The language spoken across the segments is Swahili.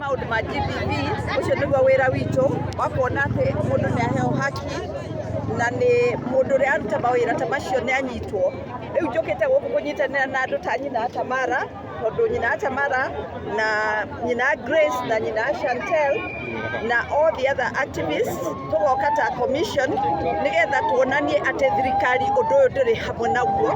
maundu ma GBV ucio niguo wira witu wa kuona ati mundu ni aheo haki na ni mundu ri aruta mawira ta macio ni anyitwo. Riu njukite guku kunyitanira na andu ta nyina Tamara, tondu nyina Tamara na nyina Grace na nyina Chantel na all the other activists tugoka ta commission nigetha tuonanie ati thirikari undu uyu nduri hamwe naguo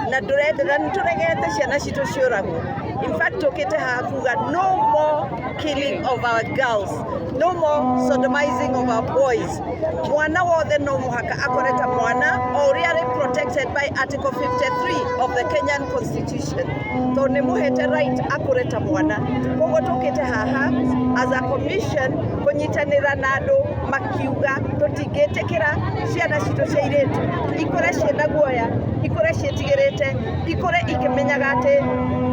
na ndurendera nituregete ciana citu ciuragwo. In fact, tukite haha kuga no more killing of our girls, no more sodomizing of our boys. Mwana wothe no muhaka akoreta mwana or really protected by Article 53 of the Kenyan Constitution. So ni muhete right akoreta mwana. Kogo tukite haha as a commission kunyitanira na andu makiuga tutingitikira ciana citu cia iritu ikore ciena guoya, ikore cietigirite, ikore ikimenyaga ati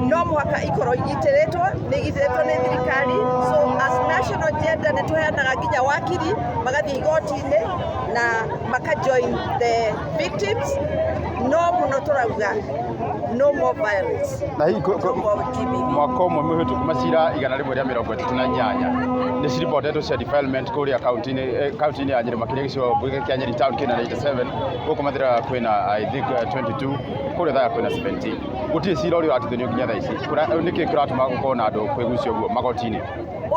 no muhaka ikorwo igitiritwo ni thirikari. So as national gender ni tuheanaga nginya wakiri magathie igoti-ini na maka join the victims. No muno turauga no more violence. Na hii mwaka umwe mihituku macira 138 ni ciripotetwo cia defilement kuria kaunti-ini ya Nyeri makiria gicigo mbunge kia Nyeri town kina 87 guku Mathira kwina I think 22 kuria Thaya kwina 17 gutiri cira uria atithanio nginya thaa ici niki kiratuma gukorwo na andu kwigucia uguo magoti-ini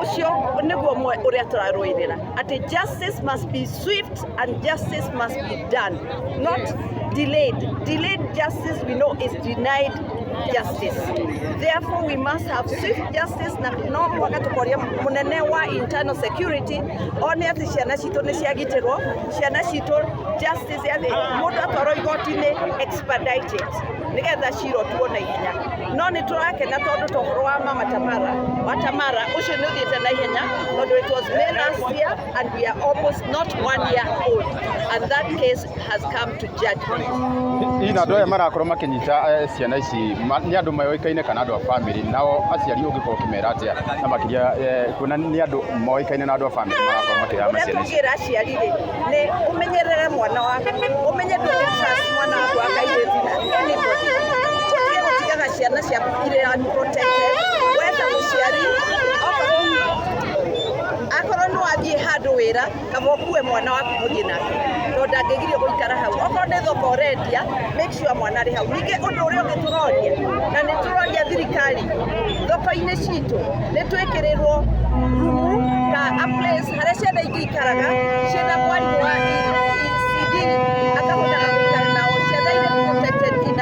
ucio niguo mwe uria turaruirira ati justice must be swift and justice must be done, not delayed. Delayed justice we know is denied justice. Therefore we must have swift justice na no mwaka tukoria munene wa internal security one ati ciana citu ni ciagitirwo, ciana citu justice yathi mundu atwarwo igoti-ini expedited nigetha ciro tuona ihenya. No ni turakena tondu tohoro wa mama Tamara ucio ni uthiite na ihenya tondu it was made last year and we are almost not 1 year old and that case has come to judgment. Ina ndoya marakorwo makinyita ciana ici ni andu mayoikaine kana andu a family nao aciari ungikorwo kimera atia na makiria kuna ni andu moikaine na andu a family marakorwo makira maciana ici tugira aciari ri ni umenyerere mwana waku umenye trust mwana waku akaire thina anybody gutigaga ciana ciaku ire unprotected wetha muciari akorwo no athie handu wira kama ukue mwana waku muthie nake tondu ndangigirio guikara hau okorwo ni thoko urendia make sure mwana ari hau. Ningi undu uria ungi turoria na ni turoria thirikari thoko-ini citu ni twikirirwo rumu ka a place haria ciana ingi ikaraga ciana mwarimu wa ECD akahotaga guikara nao ciana ire protected in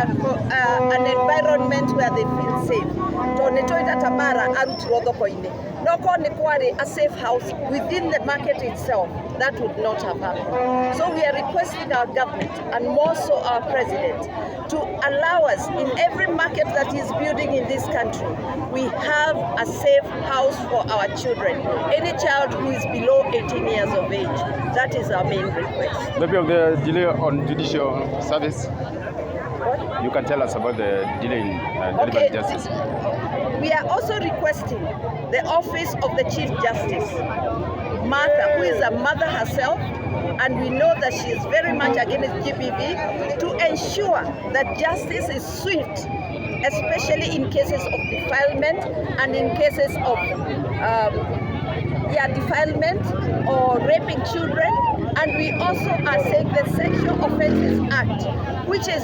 an environment where they feel safe. To ni twita Tamara arutirwo thoko-ini no ko ni kwari a safe house within the market itself, that would not have happened. So we are requesting our government and more so our president to allow us in every market that is building in this country, we have a safe house for our children. Any child who is below 18 years of age, that is our main request. Maybe of the delay on judicial service. What? You can tell us about the delay in delivering justice. We are also requesting the office of the Chief Justice, Martha, who is a mother herself, and we know that she is very much against GBV, to ensure that justice is swift, especially in cases of defilement and in cases of defilement or raping children. And we also are saying the Sexual Offences Act, which is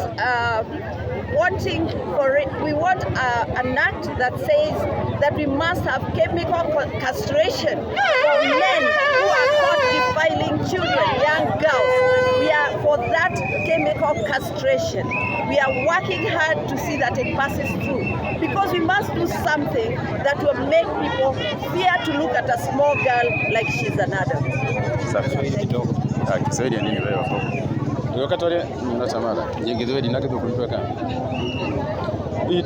wanting for it. We want an act that says that we must have chemical castration for men who are caught defiling children, young girls. We are for that chemical castration. We are working hard to see that it passes through, because we must do something that will make people fear to look at a small girl like she's an adult. Kiswahili nini wewe hapo? Wakati wale mnatamara. Je, Kiswahili na kitu kulipeka. Hii